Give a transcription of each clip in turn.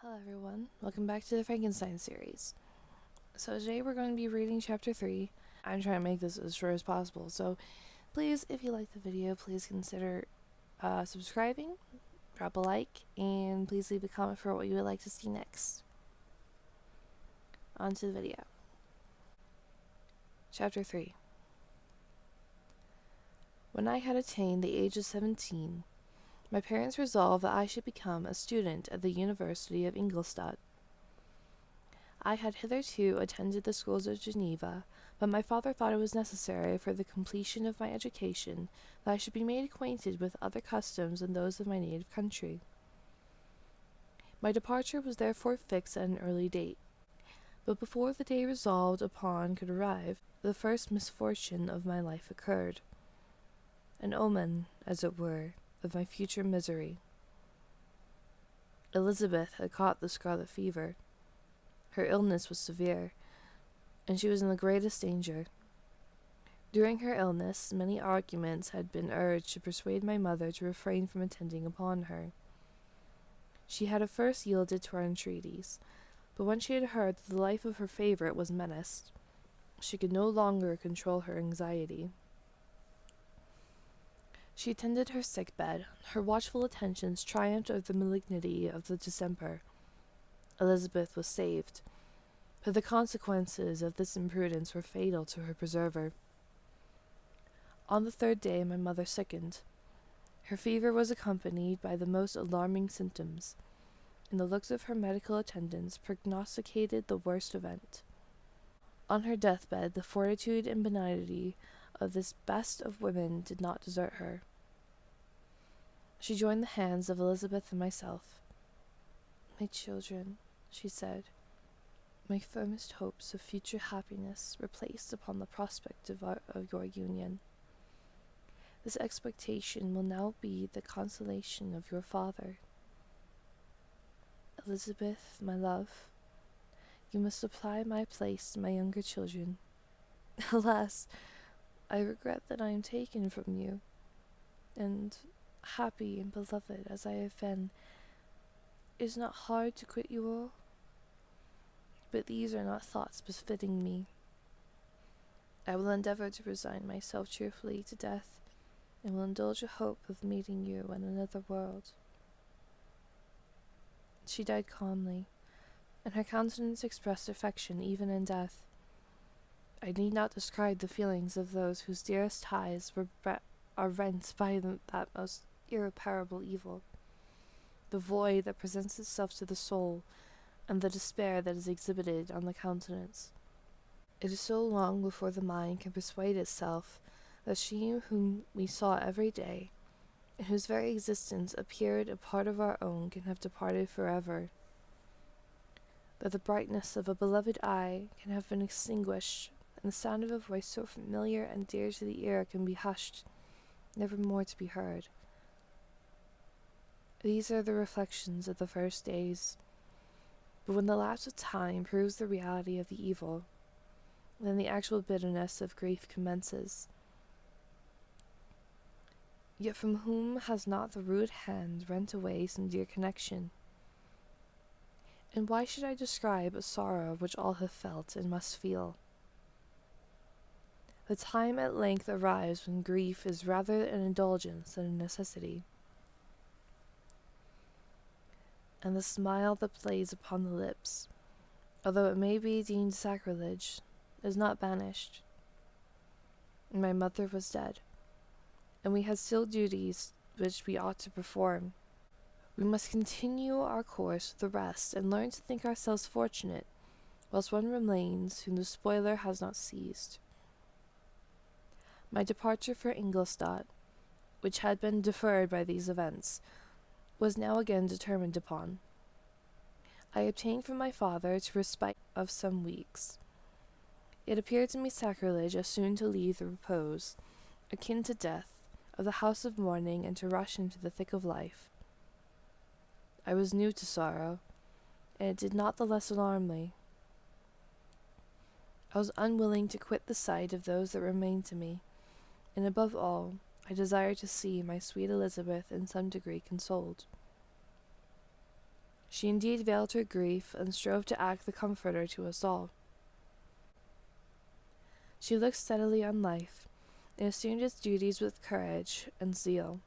Hello everyone, welcome back to the Frankenstein series. So today we're going to be reading chapter 3. I'm trying to make this as short as possible, so please, if you like the video, please consider subscribing, drop a like, and please leave a comment for what you would like to see next. On to the video. Chapter 3. When I had attained the age of 17, my parents resolved that I should become a student at the University of Ingolstadt. I had hitherto attended the schools of Geneva, but my father thought it was necessary for the completion of my education that I should be made acquainted with other customs than those of my native country. My departure was therefore fixed at an early date, but before the day resolved upon could arrive, the first misfortune of my life occurred, an omen, as it were, of my future misery. Elizabeth had caught the scarlet fever. Her illness was severe, and she was in the greatest danger. During her illness, many arguments had been urged to persuade my mother to refrain from attending upon her. She had at first yielded to our entreaties, but when she had heard that the life of her favourite was menaced, she could no longer control her anxiety. She attended her sick bed. Her watchful attentions triumphed over the malignity of the distemper. Elizabeth was saved, but the consequences of this imprudence were fatal to her preserver. On the third day my mother sickened. Her fever was accompanied by the most alarming symptoms, and the looks of her medical attendants prognosticated the worst event. On her deathbed the fortitude and benignity of this best of women did not desert her. She joined the hands of Elizabeth and myself. "My children," she said, "my firmest hopes of future happiness were placed upon the prospect of your union. This expectation will now be the consolation of your father. Elizabeth, my love, you must supply my place to my younger children. Alas, I regret that I am taken from you, and, happy and beloved as I have been, it is not hard to quit you all. But these are not thoughts befitting me. I will endeavour to resign myself cheerfully to death, and will indulge a hope of meeting you in another world." She died calmly, and her countenance expressed affection even in death. I need not describe the feelings of those whose dearest ties are rent by that most irreparable evil, the void that presents itself to the soul, and the despair that is exhibited on the countenance. It is so long before the mind can persuade itself that she whom we saw every day, and whose very existence appeared a part of our own, can have departed forever, that the brightness of a beloved eye can have been extinguished, and the sound of a voice so familiar and dear to the ear can be hushed, never more to be heard. These are the reflections of the first days, but when the lapse of time proves the reality of the evil, then the actual bitterness of grief commences. Yet from whom has not the rude hand rent away some dear connection? And why should I describe a sorrow which all have felt and must feel? The time at length arrives when grief is rather an indulgence than a necessity, and the smile that plays upon the lips, although it may be deemed sacrilege, is not banished. My mother was dead, and we had still duties which we ought to perform. We must continue our course with the rest, and learn to think ourselves fortunate, whilst one remains whom the spoiler has not seized. My departure for Ingolstadt, which had been deferred by these events, was now again determined upon. I obtained from my father a respite of some weeks. It appeared to me sacrilege as soon to leave the repose, akin to death, of the house of mourning, and to rush into the thick of life. I was new to sorrow, and it did not the less alarm me. I was unwilling to quit the sight of those that remained to me, and above all, I desired to see my sweet Elizabeth in some degree consoled. She indeed veiled her grief and strove to act the comforter to us all. She looked steadily on life, and assumed its duties with courage and zeal.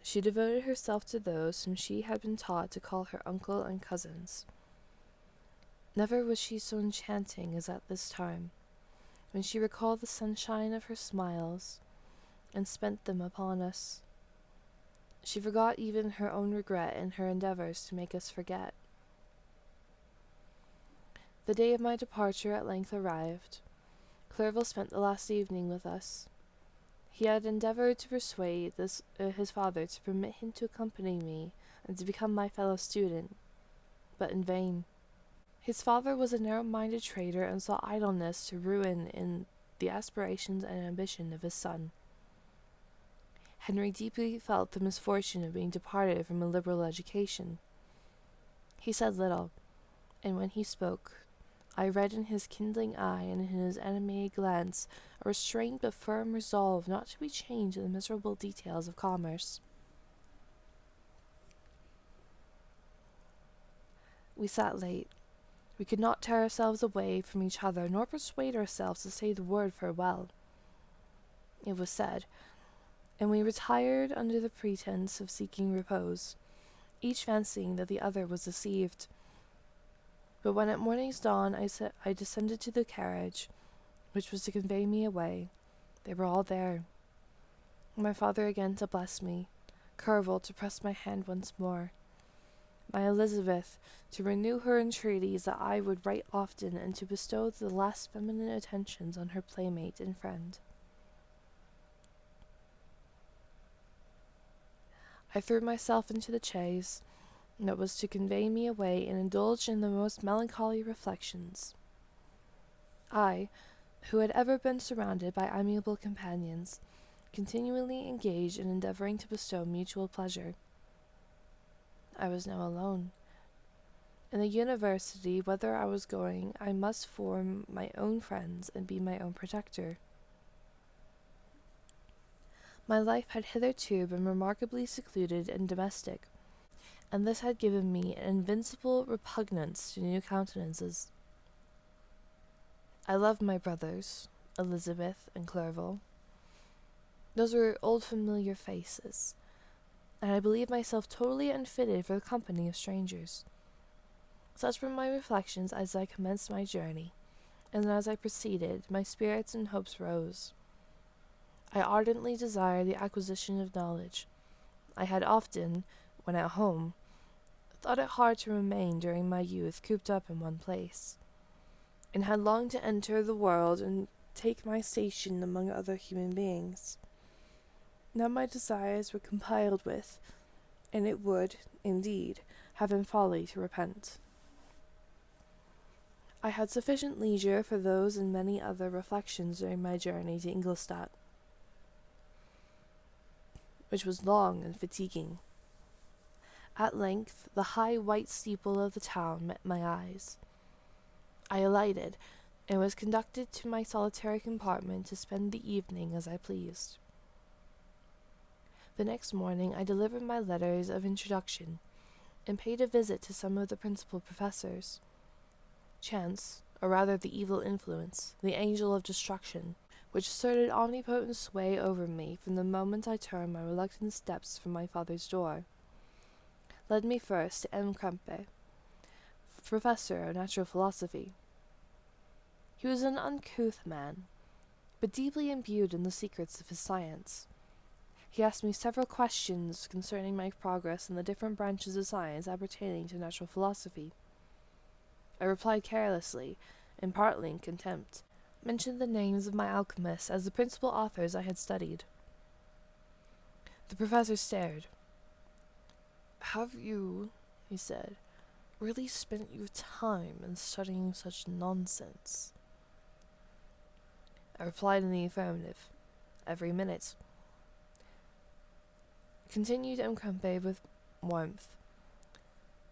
She devoted herself to those whom she had been taught to call her uncle and cousins. Never was she so enchanting as at this time, when she recalled the sunshine of her smiles, and spent them upon us. She forgot even her own regret in her endeavours to make us forget. The day of my departure at length arrived. Clerval spent the last evening with us. He had endeavoured to persuade his father to permit him to accompany me and to become my fellow student, but in vain. His father was a narrow-minded trader and saw idleness to ruin in the aspirations and ambition of his son. Henry deeply felt the misfortune of being deprived from a liberal education. He said little, and when he spoke, I read in his kindling eye and in his animated glance a restrained but firm resolve not to be changed in the miserable details of commerce. We sat late. We could not tear ourselves away from each other, nor persuade ourselves to say the word farewell. It was said, and we retired under the pretence of seeking repose, each fancying that the other was deceived. But when at morning's dawn I descended to the carriage, which was to convey me away, they were all there. My father again to bless me, Clerval to press my hand once more, my Elizabeth to renew her entreaties that I would write often and to bestow the last feminine attentions on her playmate and friend. I threw myself into the chaise that was to convey me away and indulged in the most melancholy reflections. I, who had ever been surrounded by amiable companions, continually engaged in endeavouring to bestow mutual pleasure. I was now alone. In the university, whither I was going, I must form my own friends and be my own protector. My life had hitherto been remarkably secluded and domestic, and this had given me an invincible repugnance to new countenances. I loved my brothers, Elizabeth and Clerval. Those were old familiar faces, and I believed myself totally unfitted for the company of strangers. Such were my reflections as I commenced my journey, and as I proceeded, my spirits and hopes rose. I ardently desired the acquisition of knowledge. I had often, when at home, thought it hard to remain during my youth cooped up in one place, and had longed to enter the world and take my station among other human beings. Now my desires were compiled with, and it would, indeed, have been folly to repent. I had sufficient leisure for those and many other reflections during my journey to Ingolstadt, which was long and fatiguing. At length, the high white steeple of the town met my eyes. I alighted, and was conducted to my solitary compartment to spend the evening as I pleased. The next morning I delivered my letters of introduction, and paid a visit to some of the principal professors. Chance, or rather the evil influence, the angel of destruction, which asserted omnipotent sway over me from the moment I turned my reluctant steps from my father's door, led me first to M. Krempe, professor of natural philosophy. He was an uncouth man, but deeply imbued in the secrets of his science. He asked me several questions concerning my progress in the different branches of science appertaining to natural philosophy. I replied carelessly, and partly in contempt, mentioned the names of my alchemists as the principal authors I had studied. The professor stared. "Have you," he said, "really spent your time in studying such nonsense?" I replied in the affirmative. "Every minute." Continued M. Krempe with warmth.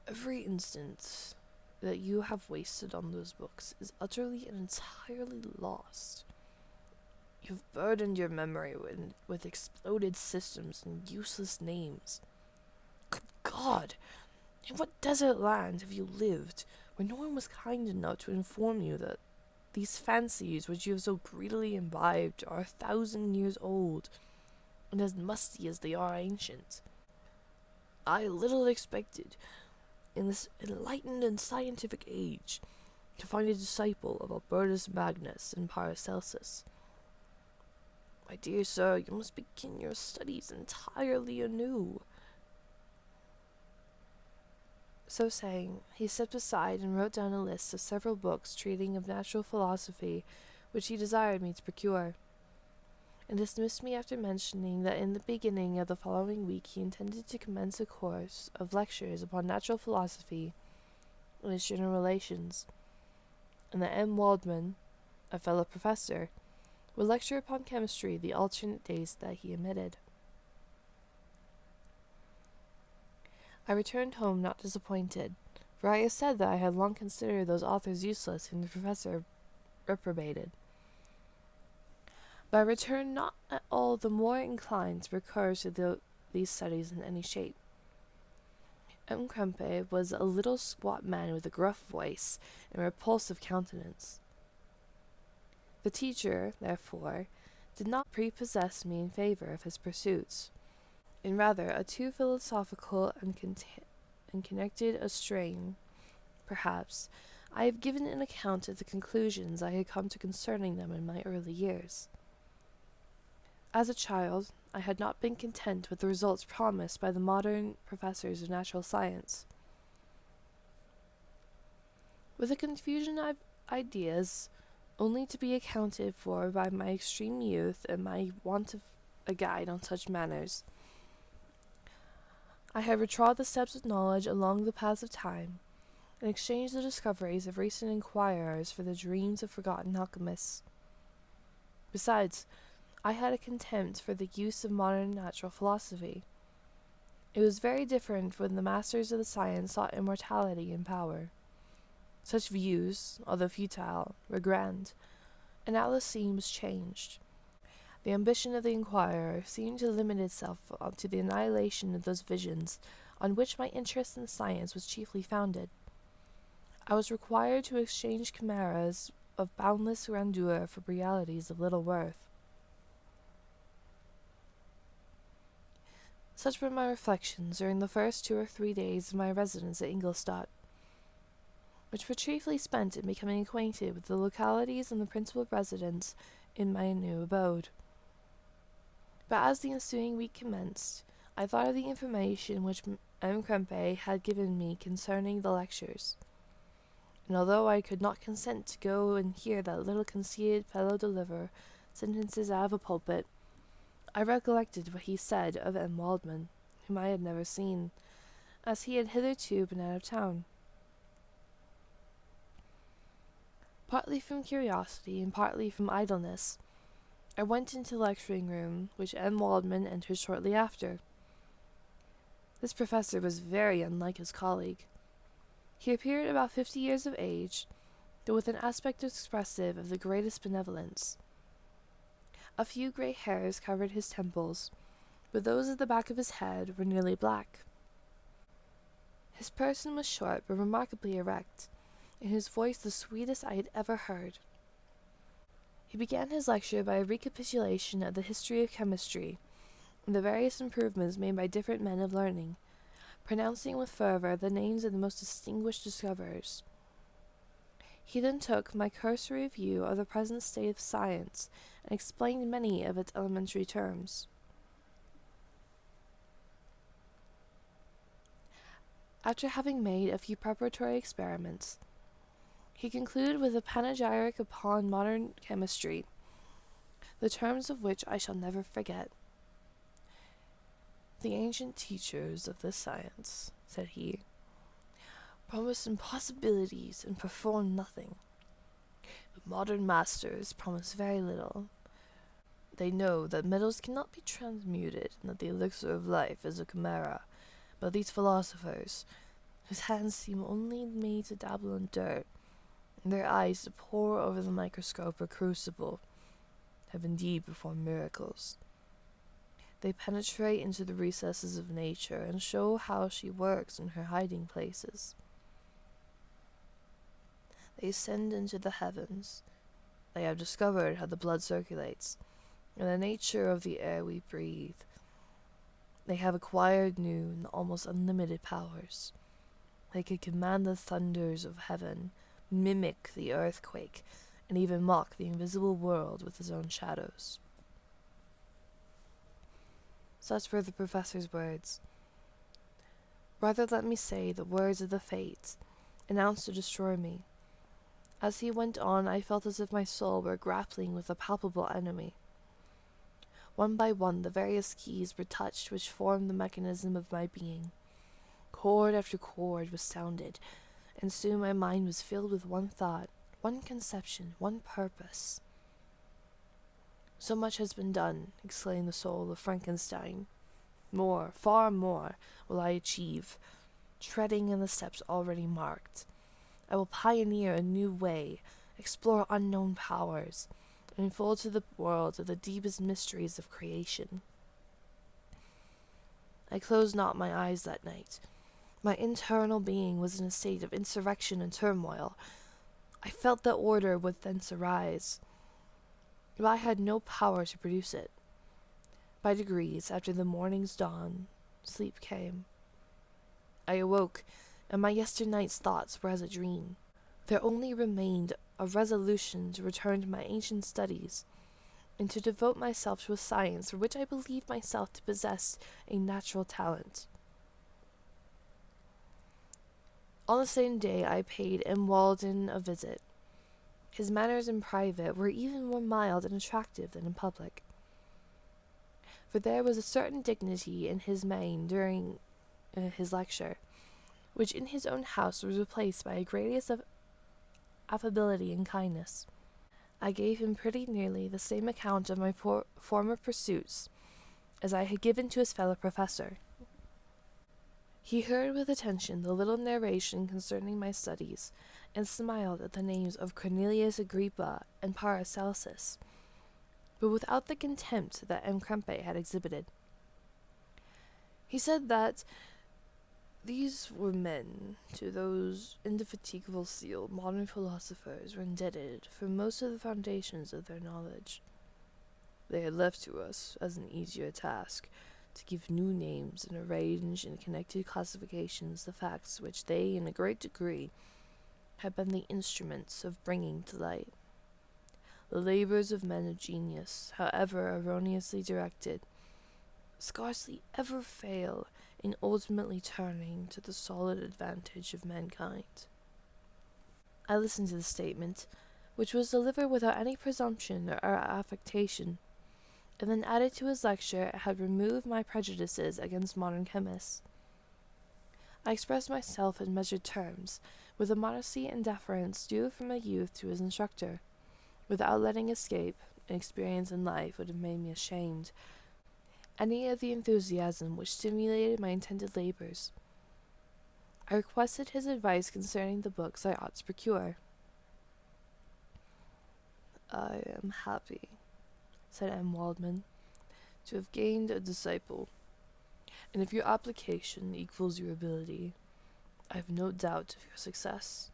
"Every instant that you have wasted on those books is utterly and entirely lost. You've burdened your memory with exploded systems and useless names. Good God! In what desert land have you lived, where no one was kind enough to inform you that these fancies which you have so greedily imbibed are 1,000 years old, and as musty as they are ancient? I little expected, in this enlightened and scientific age, to find a disciple of Albertus Magnus and Paracelsus. My dear sir, you must begin your studies entirely anew." So saying, he stepped aside and wrote down a list of several books treating of natural philosophy, which he desired me to procure, and dismissed me after mentioning that in the beginning of the following week he intended to commence a course of lectures upon natural philosophy and its general relations, and that M. Waldman, a fellow professor, would lecture upon chemistry the alternate days that he omitted. I returned home not disappointed, for I have said that I had long considered those authors useless whom the professor reprobated. But I returned not at all the more inclined to recur to these studies in any shape. M. Krempe was a little squat man with a gruff voice and a repulsive countenance. The teacher, therefore, did not prepossess me in favour of his pursuits, in rather a too philosophical and connected a strain. Perhaps I have given an account of the conclusions I had come to concerning them in my early years. As a child, I had not been content with the results promised by the modern professors of natural science. With a confusion of ideas, only to be accounted for by my extreme youth and my want of a guide on such matters, I had retrod the steps of knowledge along the paths of time, and exchanged the discoveries of recent inquirers for the dreams of forgotten alchemists. Besides, I had a contempt for the use of modern natural philosophy. It was very different when the masters of the science sought immortality and power. Such views, although futile, were grand, and now the scene was changed. The ambition of the inquirer seemed to limit itself to the annihilation of those visions on which my interest in science was chiefly founded. I was required to exchange chimeras of boundless grandeur for realities of little worth. Such were my reflections during the first 2 or 3 days of my residence at Ingolstadt, which were chiefly spent in becoming acquainted with the localities and the principal residents in my new abode. But as the ensuing week commenced, I thought of the information which M. Krempe had given me concerning the lectures, and although I could not consent to go and hear that little conceited fellow deliver sentences out of a pulpit, I recollected what he said of M. Waldman, whom I had never seen, as he had hitherto been out of town. Partly from curiosity and partly from idleness, I went into the lecturing room, which M. Waldman entered shortly after. This professor was very unlike his colleague. He appeared about 50 years of age, though with an aspect expressive of the greatest benevolence. A few grey hairs covered his temples, but those at the back of his head were nearly black. His person was short but remarkably erect, and his voice the sweetest I had ever heard. He began his lecture by a recapitulation of the history of chemistry, and the various improvements made by different men of learning, pronouncing with fervour the names of the most distinguished discoverers. He then took my cursory view of the present state of science, and explained many of its elementary terms. After having made a few preparatory experiments, he concluded with a panegyric upon modern chemistry, the terms of which I shall never forget. "The ancient teachers of this science," said he, "promised impossibilities and performed nothing. The modern masters promise very little. They know that metals cannot be transmuted, and that the elixir of life is a chimera, but these philosophers, whose hands seem only made to dabble in dirt, and their eyes to pore over the microscope or crucible, have indeed performed miracles. They penetrate into the recesses of nature and show how she works in her hiding places. They ascend into the heavens. They have discovered how the blood circulates and the nature of the air we breathe. They have acquired new and almost unlimited powers. They could command the thunders of heaven, mimic the earthquake, and even mock the invisible world with his own shadows. Such were the professor's words. Rather let me say the words of the Fates, announced to destroy me. As he went on, I felt as if my soul were grappling with a palpable enemy. One by one, the various keys were touched which formed the mechanism of my being. Chord after chord was sounded, and soon my mind was filled with one thought, one conception, one purpose. So much has been done, exclaimed the soul of Frankenstein. More, far more, will I achieve, treading in the steps already marked. I will pioneer a new way, explore unknown powers, and unfold to the world of the deepest mysteries of creation. I closed not my eyes that night. My internal being was in a state of insurrection and turmoil. I felt that order would thence arise, but I had no power to produce it. By degrees, after the morning's dawn, sleep came. I awoke, and my yesternight's thoughts were as a dream. There only remained a resolution to return to my ancient studies, and to devote myself to a science for which I believed myself to possess a natural talent. On the same day I paid M. Walden a visit. His manners in private were even more mild and attractive than in public, for there was a certain dignity in his mien during his lecture, which in his own house was replaced by a greatness of affability and kindness. I gave him pretty nearly the same account of my former pursuits as I had given to his fellow professor. He heard with attention the little narration concerning my studies, and smiled at the names of Cornelius Agrippa and Paracelsus, but without the contempt that M. Krempe had exhibited. He said that these were men to those indefatigable zeal modern philosophers were indebted for most of the foundations of their knowledge. They had left to us, as an easier task, to give new names and arrange in connected classifications the facts which they, in a great degree, had been the instruments of bringing to light. The labors of men of genius, however erroneously directed, scarcely ever fail in ultimately turning to the solid advantage of mankind. I listened to the statement, which was delivered without any presumption or affectation, and then added to his lecture had removed my prejudices against modern chemists. I expressed myself in measured terms, with the modesty and deference due from a youth to his instructor, without letting escape an experience in life would have made me ashamed any of the enthusiasm which stimulated my intended labors. I requested his advice concerning the books I ought to procure. I am happy, said M. Waldman, to have gained a disciple, and if your application equals your ability, I have no doubt of your success.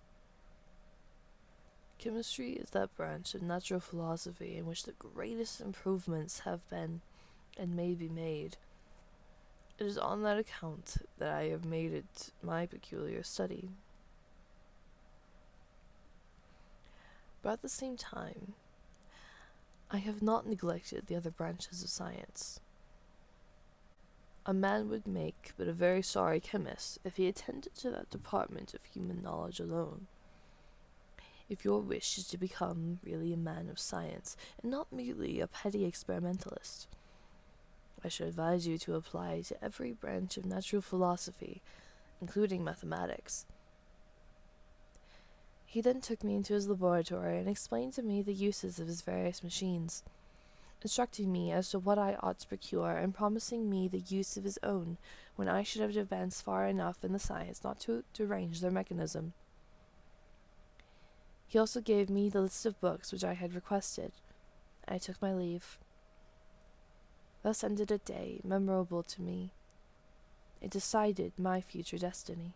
Chemistry is that branch of natural philosophy in which the greatest improvements have been and may be made. It is on that account that I have made it my peculiar study. But at the same time, I have not neglected the other branches of science. A man would make but a very sorry chemist if he attended to that department of human knowledge alone. If your wish is to become really a man of science, and not merely a petty experimentalist, I should advise you to apply to every branch of natural philosophy, including mathematics. He then took me into his laboratory and explained to me the uses of his various machines, instructing me as to what I ought to procure, and promising me the use of his own when I should have advanced far enough in the science not to derange their mechanism. He also gave me the list of books which I had requested, and I took my leave. Thus ended a day memorable to me. It decided my future destiny.